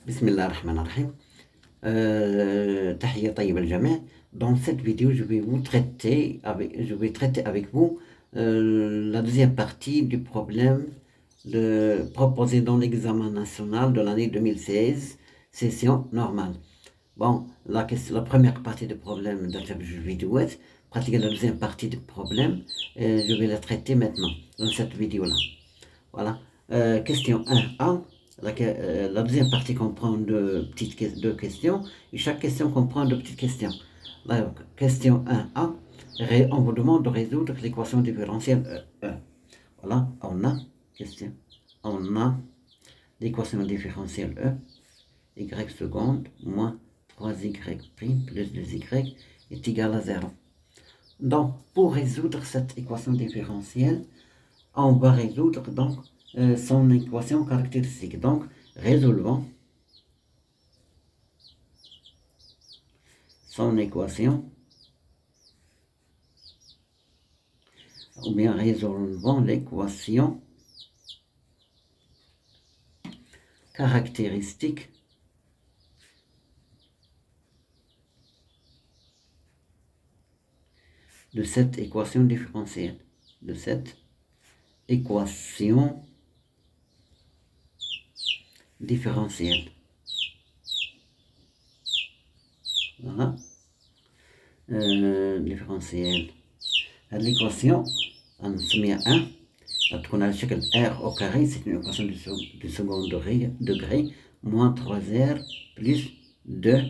بسم الله الرحمن الرحيم. تحية طيبة للجميع. Dans cette vidéo, je vais traiter avec vous la deuxième partie du problème proposé dans l'examen national de l'année 2016, session normale. Bon, la première partie du problème de cette vidéo est pratiquer la deuxième partie du problème. Je vais la traiter maintenant dans cette vidéo-là. Voilà. Question 1A. La deuxième partie comprend deux questions et chaque question comprend deux petites questions. La question 1A, on vous demande de résoudre l'équation différentielle E. Voilà, on a l'équation différentielle E, y seconde moins 3y prime plus 2y est égal à 0. Donc, pour résoudre cette équation différentielle, on va résoudre donc son équation caractéristique. Donc, résolvons son équation, ou bien résolvons l'équation caractéristique de cette équation différentielle, Voilà. Différentielle. L'équation, on se met à 1. On a le شكل R au carré, c'est une équation du second degré, moins 3R plus 2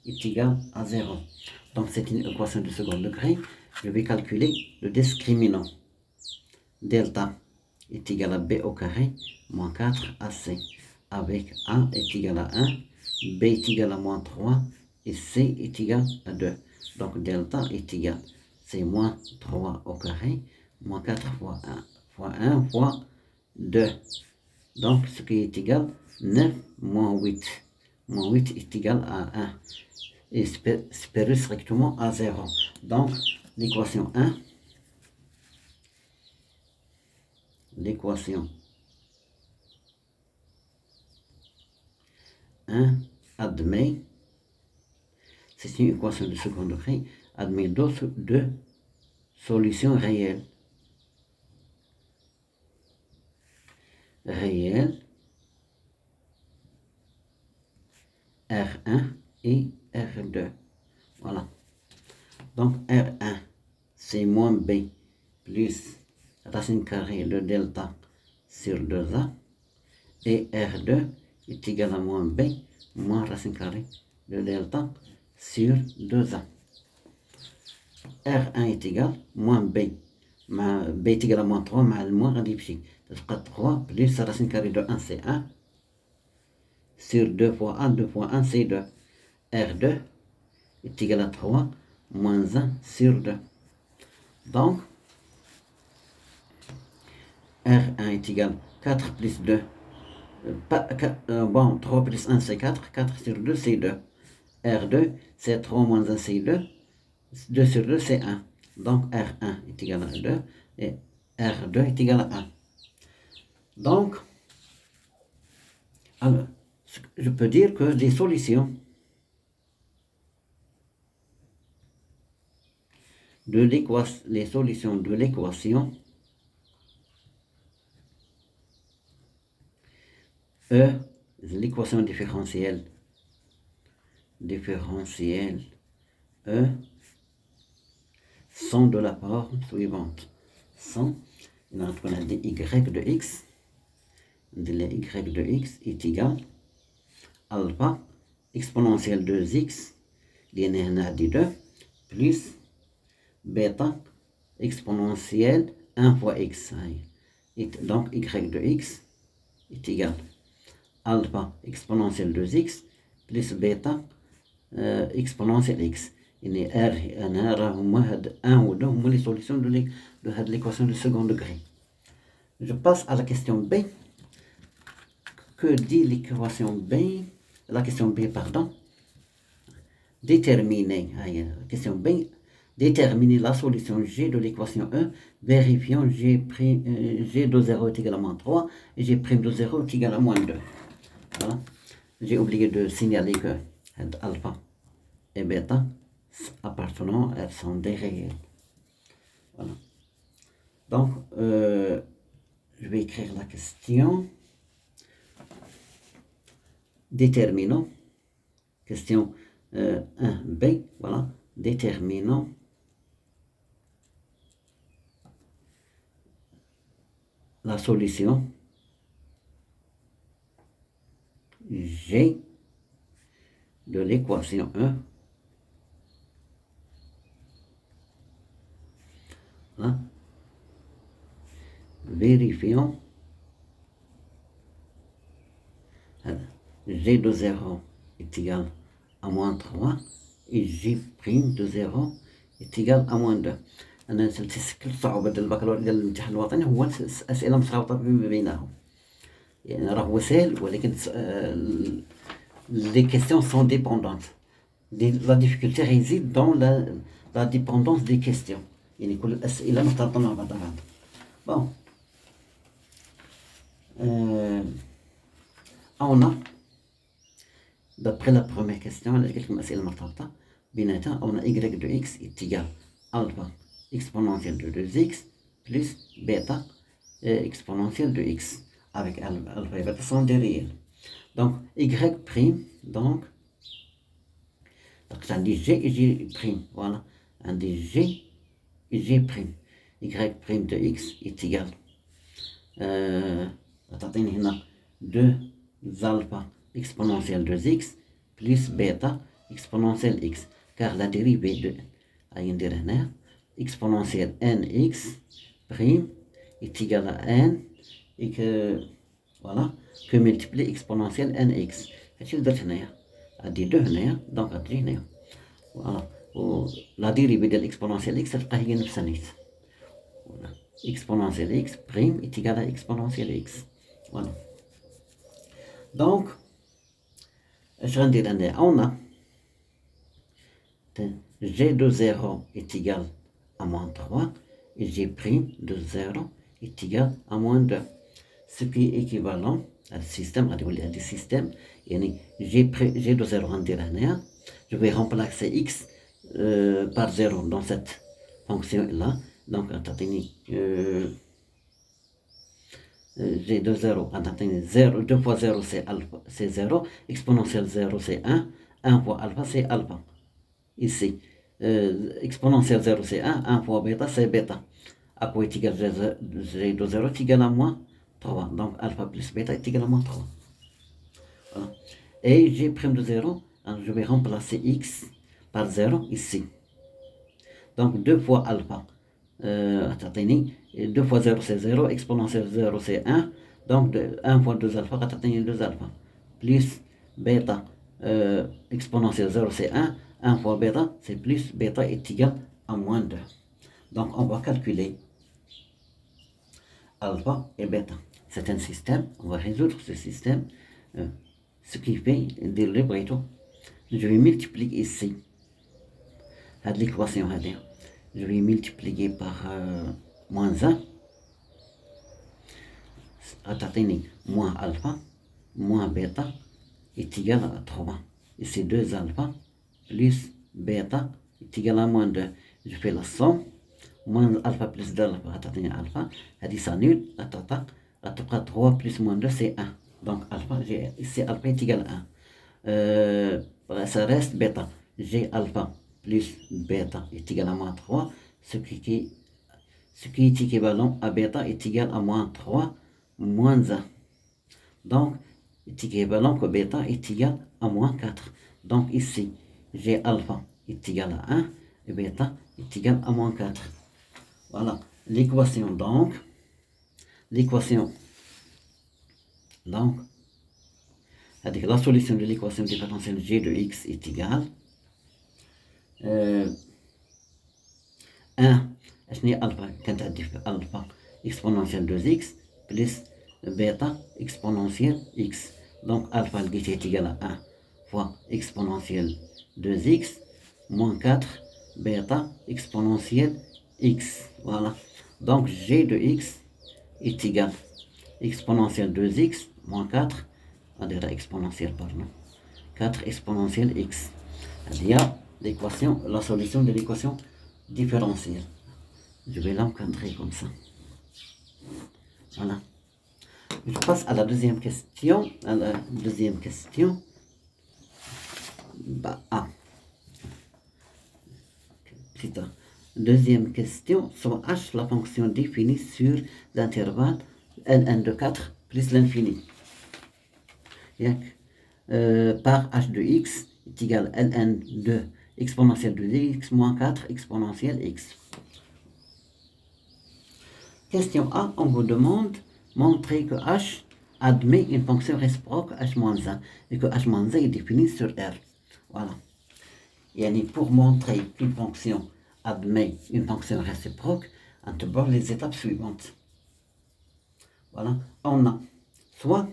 est égal à 0. Donc c'est une équation du second degré. Je vais calculer le discriminant. Delta est égal à B au carré, moins 4AC, avec A est égal à 1, B est égal à moins 3, et C est égal à 2. Donc delta est égal, c'est moins 3 au carré, moins 4 fois 1 fois 2. Donc ce qui est égal, 9 moins 8. Moins 8 est égal à 1. Et supérieur strictement à 0. Donc l'équation 1, admet, c'est une équation de second degré, admet deux solutions réelles. R1 et R2. Voilà. Donc R1, c'est moins B plus racine carrée de delta sur 2A. Et R2 est égal à moins B moins racine carrée de delta sur 2A. R1 est égal à moins B. B est égal à moins 3, مع moins radicale. Ça sera 3 plus la racine carrée de 1, c'est 1. Sur 2 fois 1, c'est 2. R2 est égal à 3 moins 1 sur 2. Donc, R1 est égal à 4 plus 2. 3 plus 1, c'est 4. 4 sur 2, c'est 2. R2, c'est 3 moins 1, c'est 2. 2 sur 2, c'est 1. Donc, R1 est égal à 2 et R2 est égal à 1. Donc, alors, je peux dire que les solutions de l'équation E, l'équation différentielle E, sont de la forme suivante. Sont, on a dit y de x, y de x est égal à alpha exponentielle 2x, dit 2, plus bêta exponentielle 1 fois x. Donc y de x est égal à alpha exponentielle 2x plus bêta exponentielle x. Un ou deux, les solutions de l'équation de second degré. Je passe à la question B. Que dit l'équation B? La question B, pardon. Déterminer la solution G de l'équation E, vérifiant G de 0 est égal à moins 3 et G' de 0 est égal à moins 2. Voilà. j'ai oublié de signaler que alpha et bêta appartenant, elles sont des réels. Voilà. Donc, je vais écrire la question. Déterminant. Question 1b. Voilà. Déterminant la solution G de l'équation 1. Voilà. Vérifions. G de 0 est égal à moins 3 et G' de 0 est égal à moins 2. أنا كل صعوبة البكالوريا ديال الامتحان الوطني هو أسئلة مترابطة بما بينهم. يعني راه هو سهل ولكن les questions sont dépendantes. La difficulté réside dans la dépendance des questions. يعني كل الأسئلة مرتبطة مع بعضها. Bon. On a, d'après la première question, on a quelques مسائل مرتبطة بيناتها. On a y de x est égal à alpha exponentielle de 2x plus bêta exponentielle de x. Avec alpha et bêta sont des réels. Donc, y prime, donc ça dit g et g prime. Voilà. On dit g et g prime. Y prime de x est égal. تعطيني هنا 2 alpha exponentielle de x plus bêta exponentielle x. Car la dérivée de exponentielle nx prime est égale à n et que voilà que multiplier exponentielle nx. هادشي اللي درت هنايا. غادي 2 هنايا دونك غتجي هنايا. فوالا لا ديريفي ديال exponentielle x تبقى هي نفسها نيت. Exponentielle x prime est égal à exponentielle x. Voilà. Donc, je vais dire on a g de 0 est égal à moins 3 et g prime de 0 est égal à moins 2. Ce qui est équivalent à système, à système, g de 0 en dire je vais remplacer x par 0 dans cette fonction-là. Donc, attendez, g de 0, attendez, 0, 2 fois 0 c'est 0, exponentielle 0 c'est 1, 1 fois alpha c'est alpha. Ici, exponentielle 0 c'est 1, 1 fois bêta c'est bêta. À quoi est égal g de 0 est égal à moins 3. Donc, alpha plus bêta est égal à moins 3. Voilà. Et g' de 0, je vais remplacer x par 0 ici. Donc, 2 fois alpha. Attendez, 2 fois 0 c'est 0, exponentielle 0 c'est 1, donc 1 fois 2 alpha, attendez 2 alpha, plus bêta, exponentielle 0 c'est 1, 1 fois bêta c'est plus bêta est égal à moins 2. Donc on va calculer alpha et bêta. C'est un système, on va résoudre ce système, ce qui fait des librettos. Je vais multiplier ici, l'équation je vais multiplier par moins 1. Attendez, moins alpha, moins bêta est égal à 3. Et c'est 2 alpha plus bêta est égal à moins 2. Je fais la somme. Moins alpha plus 2 alpha, attendez, alpha. Elle dit ça nul. Attends, 3 plus moins 2 c'est 1. Donc alpha, c'est alpha est égal à 1. Ça reste bêta. G alpha plus bêta est égal à moins 3, ce qui est équivalent à bêta est égal à moins 3 moins 1. Donc, est équivalent que bêta est égal à moins 4. Donc ici, G alpha est égal à 1 et bêta est égal à moins 4. Voilà, l'équation donc, avec la solution de l'équation différentielle G de x est égale 1 اشني الفا كانت عندي في الفا اكسبونونسيال 2 x بلس بيتا اكسبونونسيال x. Donc alpha لقيتها تيجال 1 fois exponentielle 2x moins 4 bêta exponentielle x. Voilà. Donc g de x est égal exponentielle 2x moins 4 on dirait exponentielle, pardon. 4 exponentielle x. Il y a l'équation, la solution de l'équation différentielle. Je vais l'encadrer comme ça. Voilà. Je passe à la deuxième question. A. Deuxième question, soit h la fonction définie sur l'intervalle ln de 4 plus l'infini. Par h de x est égal à ln de exponentielle de x moins 4 exponentielle x. Question A, on vous demande montrer que h admet une fonction réciproque h-1 et que h-1 est définie sur R. Voilà. Et pour montrer qu'une fonction admet une fonction réciproque, on te donne les étapes suivantes. Voilà. On a soit,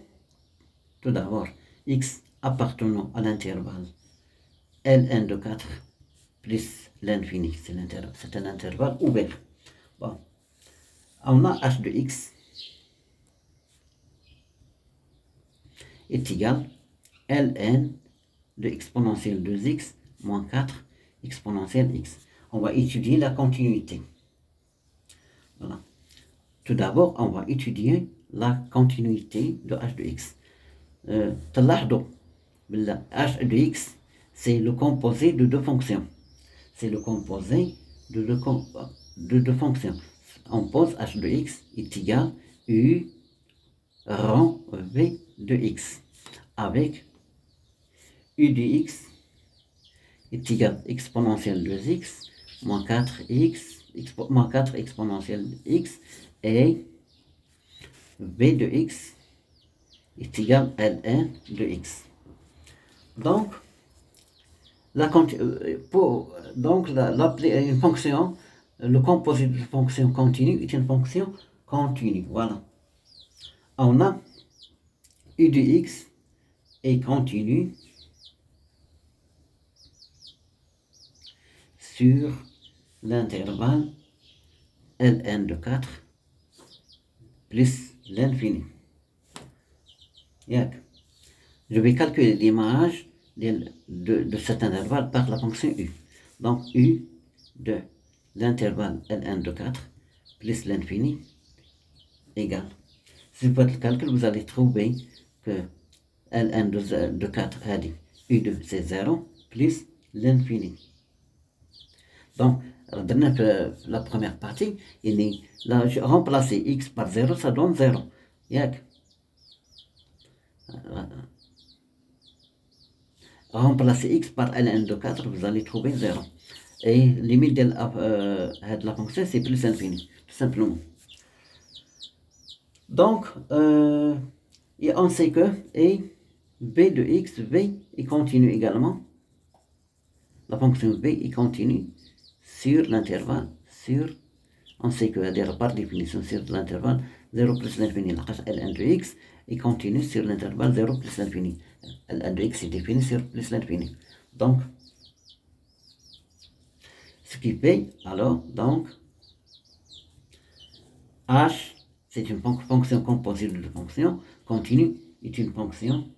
tout d'abord, x appartenant à l'intervalle ln de 4 plus l'infini. C'est un intervalle ouvert. Bon. On a h de x est égal à ln de exponentielle 2x moins 4 exponentielle x. On va étudier la continuité. Voilà. Tout d'abord, on va étudier la continuité de h de x. تلاحظوا h de x, c'est le composé de deux fonctions. C'est le composé de deux fonctions. On pose h de x est égal à u rang v de x avec u de x est égal à exponentielle 2x moins 4x moins 4 exponentielle x et v de x est égal à ln de x. Donc, une fonction, le composé de fonction continue est une fonction continue. Voilà. On a u de x est continu sur l'intervalle ln de 4 plus l'infini. Je vais calculer l'image de cet intervalle par la fonction u. Donc u de l'intervalle ln de 4 plus l'infini égale. Si vous faites le calcul, vous allez trouver que ln de 4 a dit u de c'est 0 plus l'infini. Donc, la première partie, je remplacer x par 0, ça donne 0. Remplacer x par ln de 4, vous allez trouver 0. Et limite de la fonction, c'est plus infini, tout simplement. Donc, et on sait que v de x, v, il continue également. La fonction v, il continue sur l'intervalle, on sait que par définition sur l'intervalle 0 plus l'infini, ln de x, il continue sur l'intervalle 0 plus l'infini. ln de x est défini sur plus l'infini. Donc, ce qui fait, alors, donc, h, c'est une fonction composée de fonctions, continue est une fonction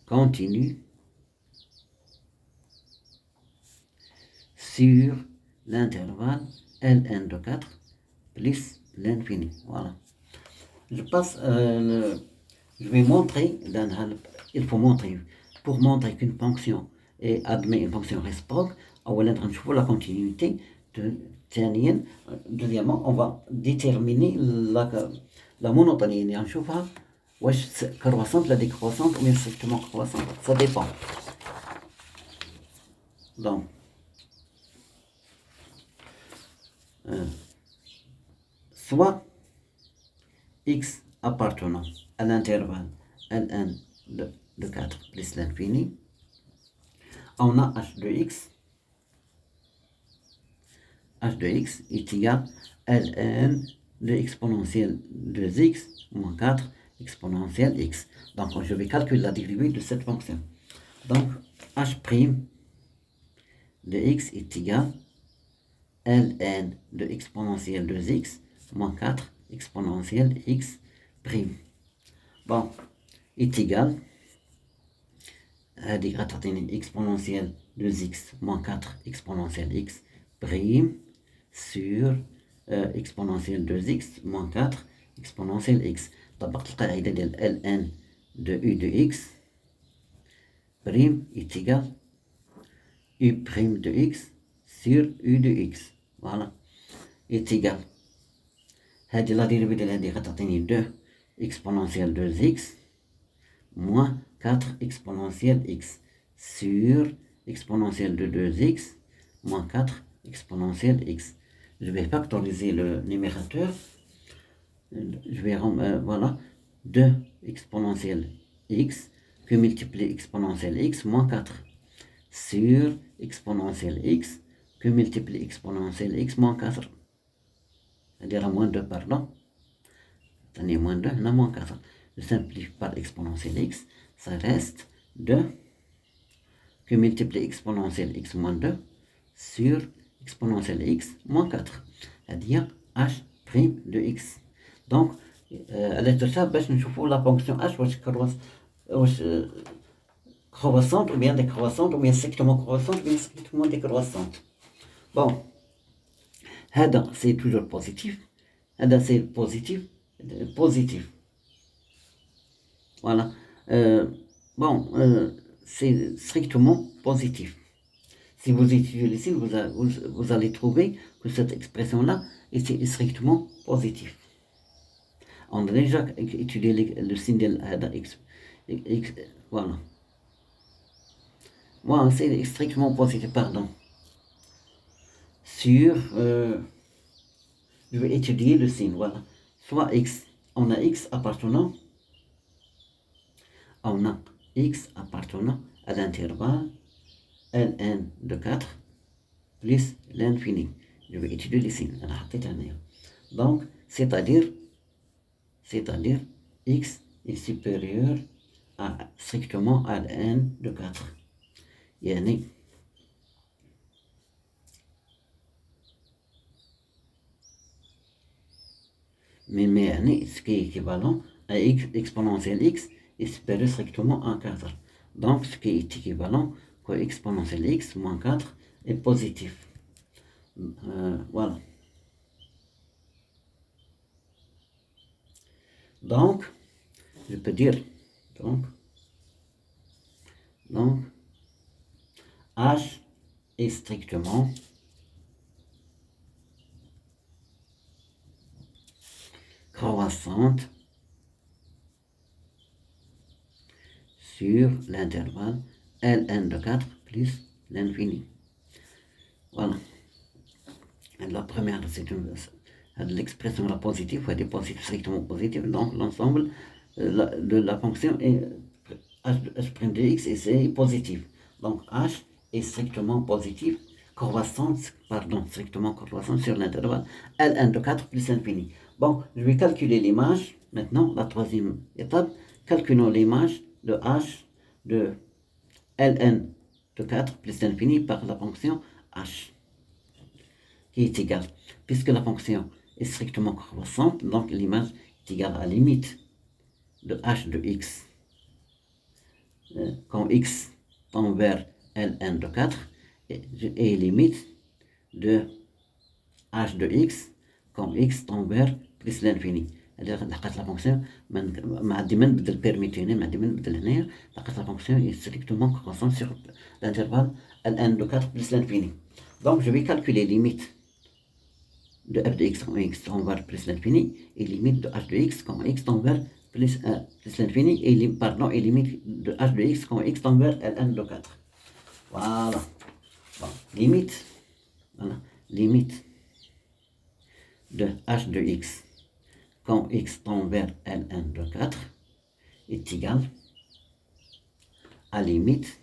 continue sur l'intervalle ln de 4 plus l'infini. Voilà. Je passe, je vais montrer, il faut montrer, pour montrer qu'une fonction admet une fonction réciproque, on la continuité de ثانيا. Deuxièmement, on va déterminer la monotonie. On va واش croissante, la décroissante ou bien strictement croissante, ça dépend. Donc, soit x appartenant à l'intervalle ln de 4 plus l'infini, on a h de x est égal à ln de exponentielle 2x moins 4 exponentielle x. Donc, je vais calculer la dérivée de cette fonction. Donc, h' de x est égal à ln de exponentielle 2x moins 4 exponentielle x prime. Bon, est égal, هذه غتعطيني exponentielle 2x moins 4 exponentielle x prime sur exponentielle 2x moins 4 exponentielle x. طبقت القاعدة ديال ln de u de x prime est égal u prime de x sur u de x. Voilà, est égal. هذه لا dérivée ديال هذه غتعطيني 2 exponentielle 2x moins 4 exponentielle x sur exponentielle de 2x moins 4 exponentielle x. Je vais factoriser le numérateur. Je vais voilà 2 exponentielle x que multiplie exponentielle x moins 4 sur exponentielle x que multiplie exponentielle x moins 4. C'est-à-dire moins 2, pardon. C'est-à-dire moins 2, là moins 4. Je simplifie par exponentielle x, ça reste 2 que multiplie exponentielle x moins 2 sur exponentielle x moins 4. C'est-à-dire h' de x. Donc, à l'aide de ça, nous faisons la fonction h croissante ou bien décroissante ou bien strictement croissante ou bien strictement décroissante. Bon, c'est toujours positif. C'est positif. Positif. Voilà. C'est strictement positif. Si vous étudiez le signe, vous allez trouver que cette expression-là est strictement positive. On a déjà étudié le signe de x. Voilà. Voilà, c'est strictement positif, pardon. Sur, je vais étudier le signe, voilà. Soit x, on a x appartenant à l'intervalle ln de 4 plus l'infini. Je vais étudier les signes. Donc, c'est-à-dire x est supérieur strictement à ln de 4. يعني mais ce qui est équivalent à x exponentielle x est supérieur strictement à 4. Donc, ce qui est équivalent à exponentielle x moins 4 est positif. Voilà. Donc, je peux dire, donc h est strictement croissante sur l'intervalle ln de 4 plus l'infini. Voilà. La première, c'est l'expression la positive, ou des positifs strictement positifs. Donc, l'ensemble de la fonction est h' de x et c'est positif. Donc, h est strictement positif, strictement croissante sur l'intervalle ln de 4 plus l'infini. Bon, je vais calculer l'image. Maintenant, la troisième étape, calculons l'image de h de ln de 4 plus l'infini par la fonction h, qui est égale, puisque la fonction est strictement croissante, donc l'image est égale à la limite de h de x, quand x tend vers ln de 4, et limite de h de x quand x tend vers plus l'infini. لقيت la fonction معدي ما نبدل بيرميتي هنا معدي ما نبدل هنايا لقيت la fonction est strictement croissante sur l'intervalle ln de 4 plus l'infini. Donc je vais calculer limite de f de x quand x tend vers plus l'infini et limite de h de x quand x tend vers plus l'infini et limite de h de x quand x tend vers ln de 4. Voilà. Bon, limite de h de x quand x tend vers ln de 4 est égal à limite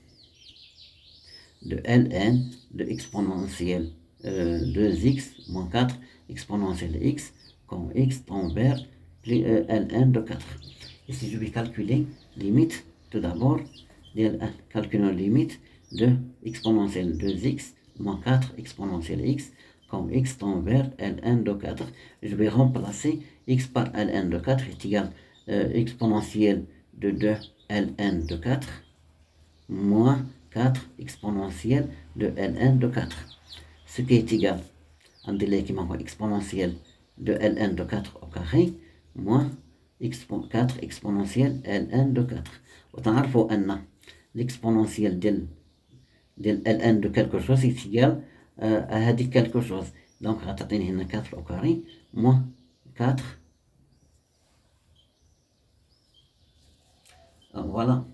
de ln de exponentielle 2x moins 4 exponentielle x quand x tend vers ln de 4. Et si je vais calculer limite, tout d'abord, calculons limite de exponentielle 2x moins 4 exponentielle x quand x tend vers ln de 4. Je vais remplacer x par ln de 4 est égal exponentielle de 2 ln de 4 moins 4 exponentielle de ln de 4. Ce qui est égal à exponentielle de ln de 4 au carré moins 4 exponentielle ln de 4. وتعرفوا أن l'exponentielle ديال ln de quelque chose est égal à هذه quelque chose. Donc غتعطيني هنا 4 au carré moins 4. Voilà.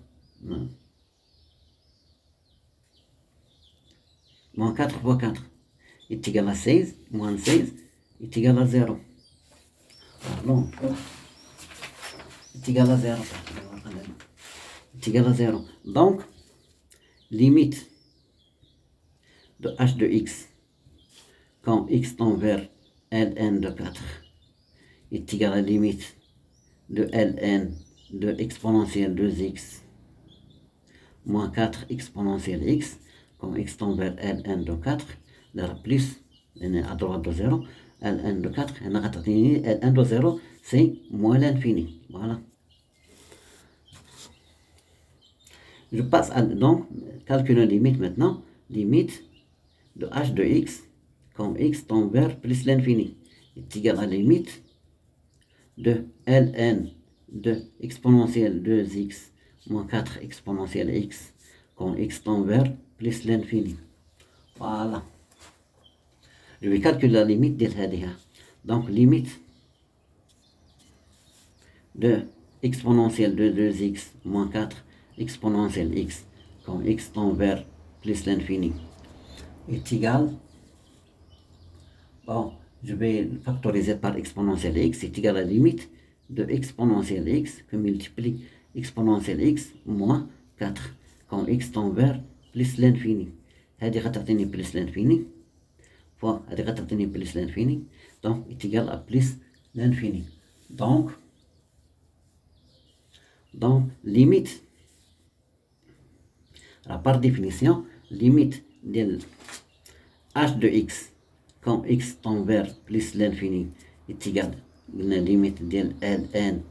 Moins 4 fois 4 est égal à 16. Moins 16 est égal à 0. Pardon. Est égal à 0. Est égal à 0. Donc, limite de h de x quand x tend vers ln de 4 est égal à la limite de ln de exponentielle 2x moins 4 exponentielle x quand x tend vers ln de 4 plus à droite de 0 ln de 4 ln de 0 c'est moins l'infini. Voilà. Je passe à donc calculer la limite maintenant. Limite de h de x quand x tend vers plus l'infini est égal à la limite de ln de exponentielle 2x moins 4 exponentielle x quand x tend vers plus l'infini. Voilà. Je vais calculer la limite de هذه. Donc limite de exponentielle de 2x moins 4 exponentielle x quand x tend vers plus l'infini est égal, bon, je vais factoriser par exponentielle x, est égal à la limite de exponentielle x que multiplie exponentielle x moins 4 quand x tend vers plus l'infini. هذه غتعطيني plus l'infini fois هذه غتعطيني plus l'infini, donc est égal à plus l'infini. Donc limite, par définition, limite de h de x quand x tend vers plus l'infini est égal à la limite de ln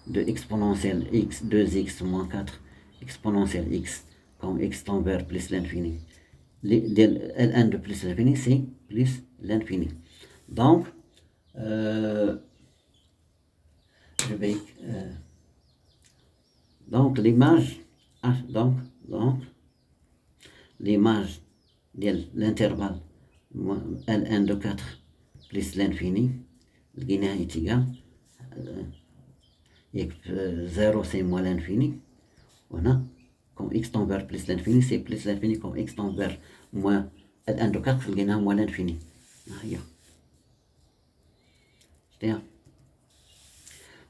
de exponentielle x 2x moins 4 exponentielle x quand x tend vers plus l'infini. Ln de plus l'infini, c'est plus l'infini. Donc, je vais... donc l'image donc l'image de l'intervalle ln de 4 plus l'infini لقيناها est égal 0 c'est moins l'infini. Voilà. Quand x tend vers plus l'infini c'est plus l'infini. Quand x tend vers moins ln de 4 لقيناها moins l'infini.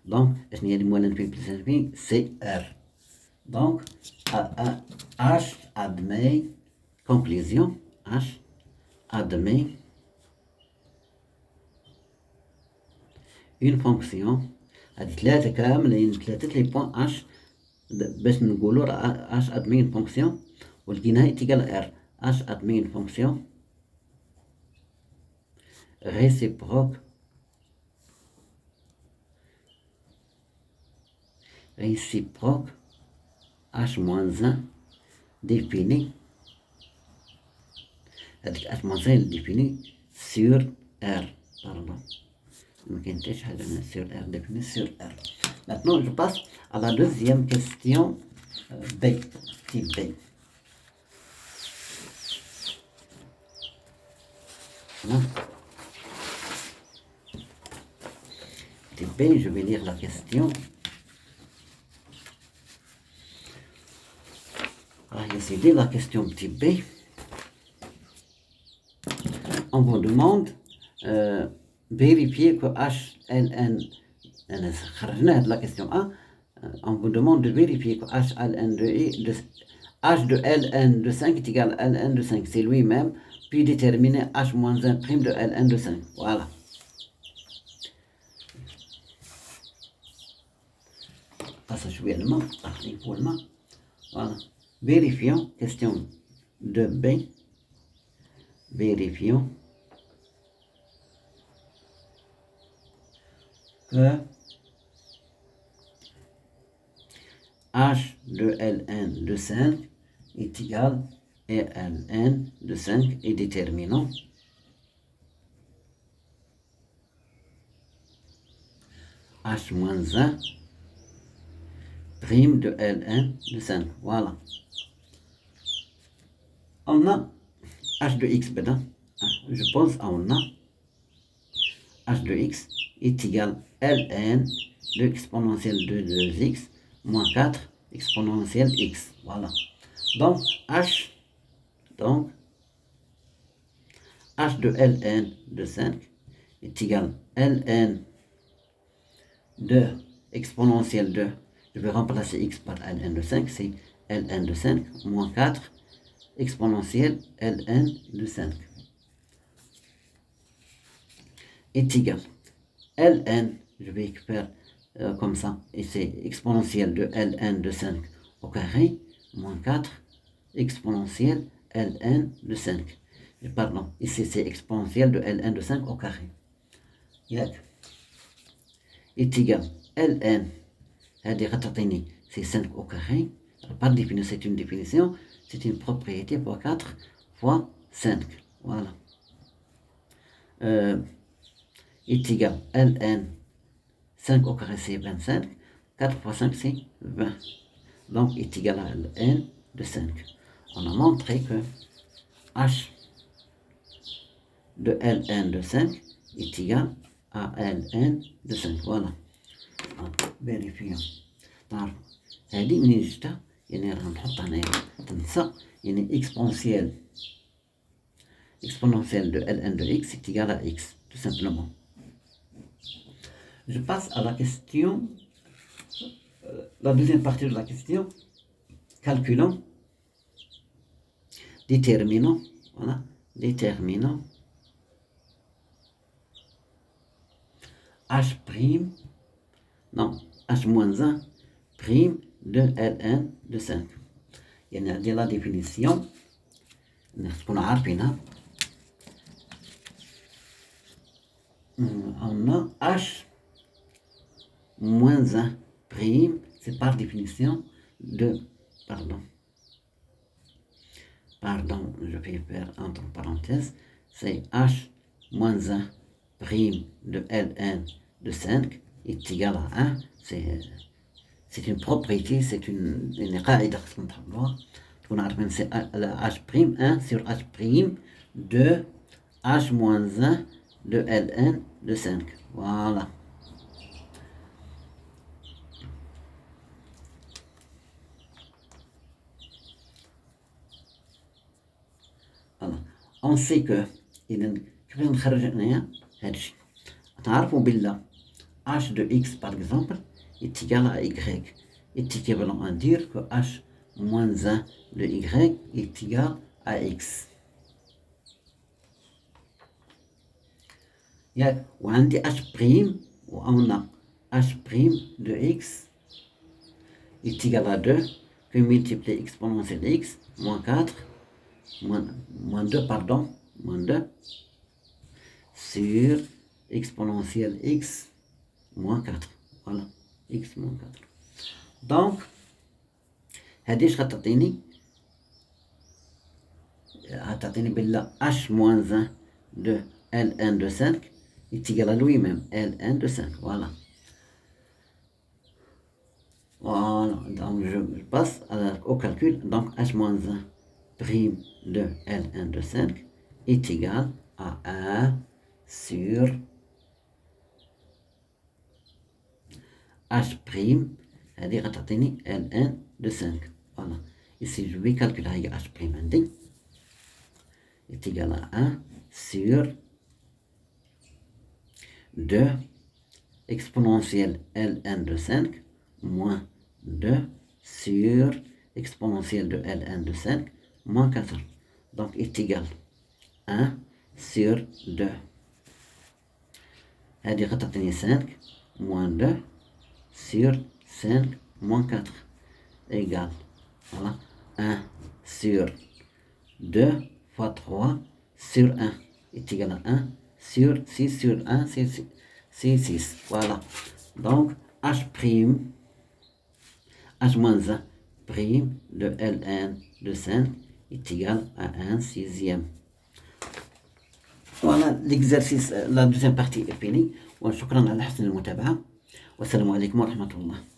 Donc, je n'ai moins l'infini plus l'infini, c'est R. Donc, H admet, conclusion, H admet une fonction هاد ثلاثة كاملين ثلاثة لي بوان H باش نقولو H admet une fonction ولقيناها égal R. H admet une fonction réciproque H-1 défini هذيك H-1 défini sur R. Pardon. Sur R défini sur R. Maintenant, je passe à la deuxième question B, type B. Voilà. Type B, je vais lire la question. C'est la question type B. On vous demande vérifier que HLN, la question A, on vous demande de vérifier que HLN H de Ln de 5 est égal à Ln de 5, c'est lui-même, puis déterminer H moins 1 prime de Ln de 5. Voilà. Passe شوية الماء أخليه الماء. Voilà. Vérifions, question de B, vérifions que H de Ln de 5 est égal à Ln de 5 et déterminant H moins 1 prime de Ln de 5. Voilà. On a H de x, ben, je pose, on a H de x est égal à Ln de exponentielle de 2x moins 4 exponentielle x. Voilà. Donc H de Ln de 5 est égal à Ln de exponentielle de, je vais remplacer x par Ln de 5, c'est Ln de 5 moins 4 exponentielle Ln de 5 est égal Ln, je vais écrire comme ça, et c'est exponentielle de Ln de 5 au carré, moins 4 exponentielle Ln de 5. Pardon, ici c'est exponentielle de Ln de 5 au carré. Est égal Ln, c'est 5 au carré. Par définition, c'est une définition, c'est une propriété fois 4 fois 5. Voilà. Est égal Ln, 5 au carré c'est 25, 4 fois 5 c'est 20. Donc est égal à Ln de 5. On a montré que H de Ln de 5 est égal à Ln de 5. Voilà. فيريفيون تعرف هذه منين جبتها يعني راه نحط هنايا تنسى يعني exponentielle de Ln de x est égal à x tout simplement. Je passe à la question, la deuxième partie de la question. Calculons, déterminant, voilà, déterminant h prime, non, h moins 1 prime de Ln de 5. يعني هذه لا ديفينيسيون تكونوا عارفينها. On a h moins 1 prime, c'est par définition de, pardon, je vais faire entre parenthèses, c'est h moins 1 prime de Ln de 5 est égal à 1, c'est une propriété, c'est une قاعدة خصنا نحفظوها تكون عارفين c'est h prime 1 sur h prime de h moins 1 de Ln de 5. Voilà. Voilà. On sait que إذا كيف نخرج هنايا هذا الشيء تعرفوا بالله h de x par exemple est égal à y, est équivalent à dire que h moins 1 de y est égal à x. وعندي h prime وعندنا h prime de x est égal à 2 que multiplier exponentielle x moins 4 moins 2 pardon moins 2 sur exponentielle x moins 4. Voilà, x moins 4. Donc هذه اش غتعطيني بالله h moins 1 de Ln de 5 est égal à lui-même Ln de 5. Voilà. Voilà, donc je passe au calcul. Donc h moins 1 prime de Ln de 5 est égal à 1 sur h prime, هذه غتعطيني Ln de 5. Voilà. Ici je vais calculer h prime عندي est égal à 1 sur 2 exponentielle Ln de 5 moins 2 sur exponentielle de Ln de 5 moins 4. Donc est égal à 1 sur 2. هذه غتعطيني 5 moins 2 sur 5 moins 4 égale, voilà, 1 sur 2 fois 3 sur 1 est égal à 1 sur 6 sur 1, C6. Voilà. Donc, H prime, H moins 1 prime de Ln de 5 est égal à 1 sixième. Voilà l'exercice, la deuxième partie est finie. وشكرا على حسن المتابعة والسلام عليكم ورحمة الله.